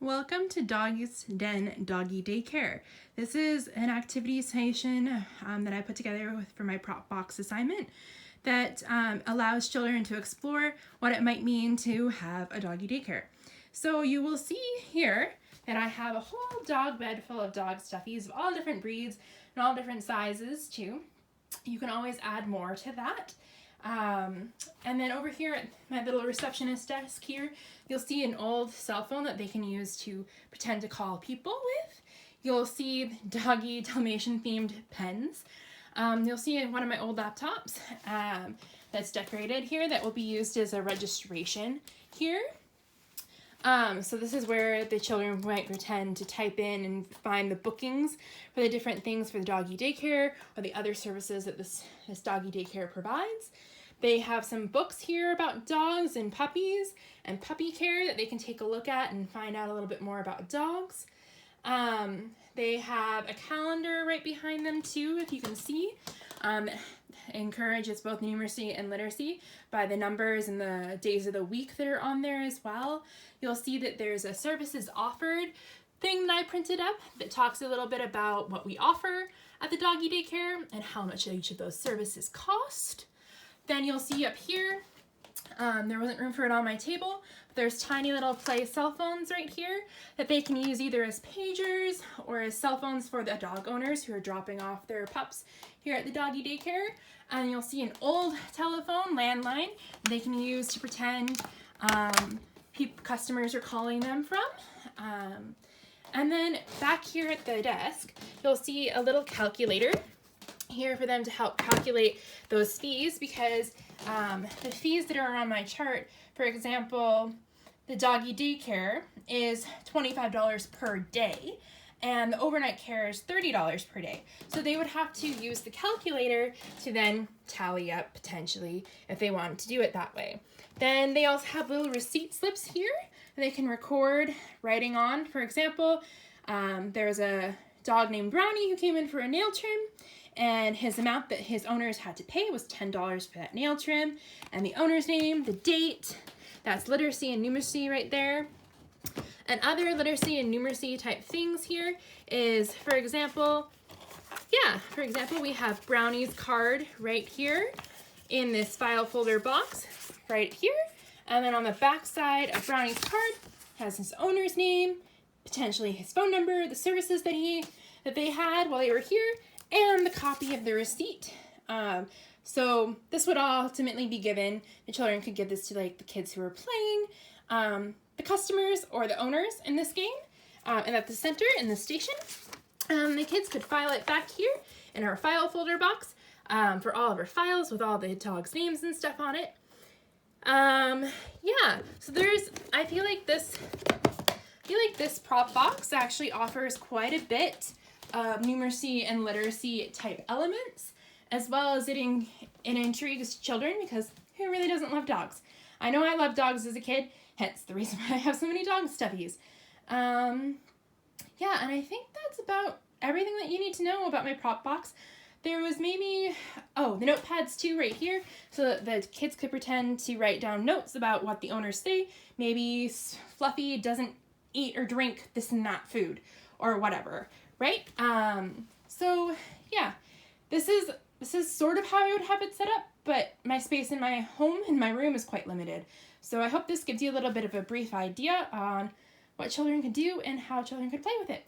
Welcome to Doggy's Den Doggy Daycare. This is an activity station that I put together for my prop box assignment that allows children to explore what it might mean to have a doggy daycare. So you will see here that I have a whole dog bed full of dog stuffies of all different breeds and all different sizes too. You can always add more to that. And then over here at my little receptionist desk here, you'll see an old cell phone that they can use to pretend to call people with. You'll see doggy Dalmatian themed pens. You'll see one of my old laptops that's decorated here that will be used as a registration here. So this is where the children might pretend to type in and find the bookings for the different things for the doggy daycare or the other services that this doggy daycare provides. They have some books here about dogs and puppies and puppy care that they can take a look at and find out a little bit more about dogs. They have a calendar right behind them too, if you can see. Encourages both numeracy and literacy by the numbers and the days of the week that are on there as well. You'll see that there's a services offered thing that I printed up that talks a little bit about what we offer at the doggy daycare and how much each of those services cost. Then you'll see up here, there wasn't room for it on my table, but there's tiny little play cell phones right here that they can use either as pagers or as cell phones for the dog owners who are dropping off their pups here at the doggy daycare. And you'll see an old telephone landline they can use to pretend customers are calling them from. And then back here at the desk, you'll see a little calculator here for them to help calculate those fees, because the fees that are on my chart, for example, the doggy daycare is $25 per day and the overnight care is $30 per day. So they would have to use the calculator to then tally up potentially if they wanted to do it that way. Then they also have little receipt slips here that they can record writing on. For example, there's a dog named Brownie who came in for a nail trim, and his amount that his owners had to pay was $10 for that nail trim, and the owner's name, the date, that's literacy and numeracy right there. And other literacy and numeracy type things here is, for example, we have Brownie's card right here in this file folder box right here. And then on the back side of Brownie's card has his owner's name, potentially his phone number, the services that they had while they were here, and the copy of the receipt. So this would ultimately be given, the children could give this to like the kids who are playing, the customers or the owners in this game, and at the center in the station. The kids could file it back here in our file folder box for all of our files with all the dogs' names and stuff on it. So I feel like this prop box actually offers quite a bit of numeracy and literacy type elements, as well as it intrigues children, because who really doesn't love dogs? I know I loved dogs as a kid, hence the reason why I have so many dog stuffies. And I think that's about everything that you need to know about my prop box. There was maybe, the notepads too right here, so that the kids could pretend to write down notes about what the owners say. Maybe Fluffy doesn't eat or drink this and that food, or whatever, right? This is sort of how I would have it set up, but my space in my home, in my room, is quite limited. So I hope this gives you a little bit of a brief idea on what children can do and how children can play with it.